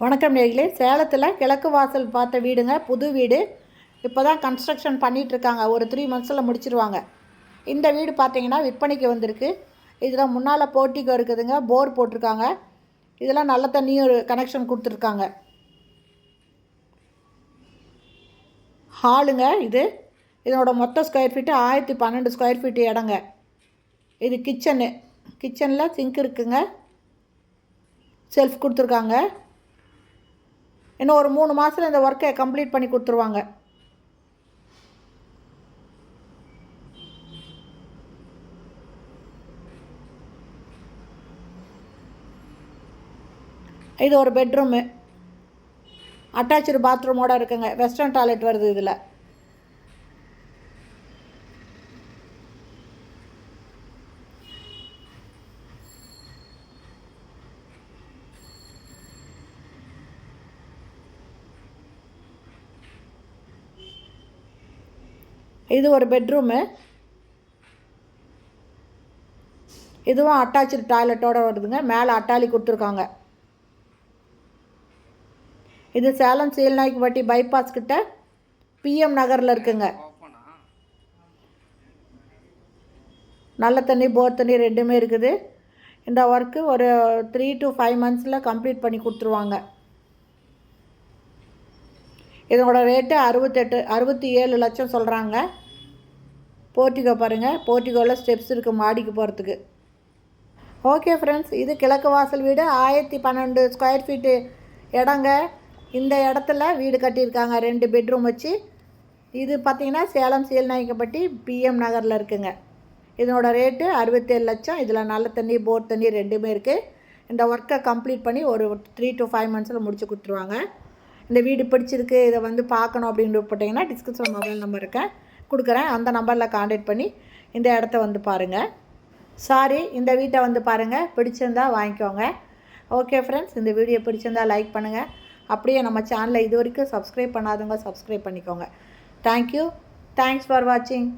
வணக்கம் நேயர்களே. சேலத்தில் கிழக்கு வாசல் பார்த்த வீடுங்க, புது வீடு. இப்போ தான் கன்ஸ்ட்ரக்ஷன் பண்ணிகிட்ருக்காங்க. ஒரு 3 மந்த்ஸில் முடிச்சிருவாங்க. இந்த வீடு பார்த்தீங்கன்னா விற்பனைக்கு வந்திருக்கு. இதில் முன்னால் போர்ட்டிகோ இருக்குதுங்க, போர் போட்டிருக்காங்க. இதெல்லாம் நல்ல தண்ணியும் ஒரு கனெக்ஷன் கொடுத்துருக்காங்க. ஹாலுங்க இது. இதனோட மொத்த ஸ்கொயர் ஃபீட்டு 1012 ஸ்கொயர் ஃபீட்டு இடங்க. இது கிச்சனில் சிங்க் இருக்குங்க, செல்ஃப் கொடுத்துருக்காங்க. இன்னும் ஒரு 3 மாதத்தில் இந்த ஒர்க்கை கம்ப்ளீட் பண்ணி கொடுத்துருவாங்க. இது ஒரு பெட்ரூமு, அட்டாச்சு பாத்ரூமோடு இருக்குங்க. வெஸ்டர்ன் டாய்லெட் வருது இதில். இது ஒரு பெட்ரூமு, இதுவும் அட்டாச்சு டாய்லெட்டோடு வருதுங்க. மேலே அட்டாலி கொடுத்துருக்காங்க. இது சேலம் சீல்நாய்க்குப்பட்டி பைபாஸ் கிட்ட பிஎம் நகரில் இருக்குங்க. நல்ல தண்ணி, போர் தண்ணி ரெண்டுமே இருக்குது. இந்த ஒர்க்கு ஒரு 3 to 5 மந்த்ஸில் கம்ப்ளீட் பண்ணி கொடுத்துருவாங்க. இதனோட ரேட்டு 67 லட்சம் சொல்கிறாங்க. போர்ட்டிகோ பாருங்கள், போர்ட்டிகோவில் ஸ்டெப்ஸ் இருக்குது மாடிக்கு போகிறதுக்கு. ஓகே ஃப்ரெண்ட்ஸ், இது கிழக்கு வாசல் வீடு, 1012 ஸ்கொயர் ஃபீட்டு இடங்க. இந்த இடத்துல வீடு கட்டியிருக்காங்க, 2 பெட்ரூம் வச்சு. இது பார்த்திங்கன்னா சேலம் சீல்நாய்க்குப்பட்டி பிஎம் நகரில் இருக்குங்க. இதனோட ரேட்டு 67 லட்சம். இதில் நல்ல தண்ணி, போர் தண்ணி ரெண்டுமே இருக்குது. இந்த ஒர்க்கை கம்ப்ளீட் பண்ணி ஒரு 3 to 5 மந்த்ஸில் முடிச்சு கொடுத்துருவாங்க. இந்த வீடு பிடிச்சிருக்கு, இதை வந்து பார்க்கணும் அப்படின்னு போட்டிங்கன்னா டிஸ்கிரிப்ஷன் மொபைல் நம்பர் கொடுக்குறேன். அந்த நம்பரில் கான்டாக்ட் பண்ணி இந்த இடத்த வந்து பாருங்கள். இந்த வீட்டை வந்து பாருங்கள். பிடிச்சிருந்தா வாங்கிக்கோங்க. ஓகே ஃப்ரெண்ட்ஸ், இந்த வீடியோ பிடிச்சிருந்தா லைக் பண்ணுங்கள். அப்படியே நம்ம சேனலை இது வரைக்கும் சப்ஸ்கிரைப் பண்ணாதவங்க சப்ஸ்கிரைப் பண்ணிக்கோங்க. தேங்க்யூ. தேங்க்ஸ் ஃபார் வாட்சிங்.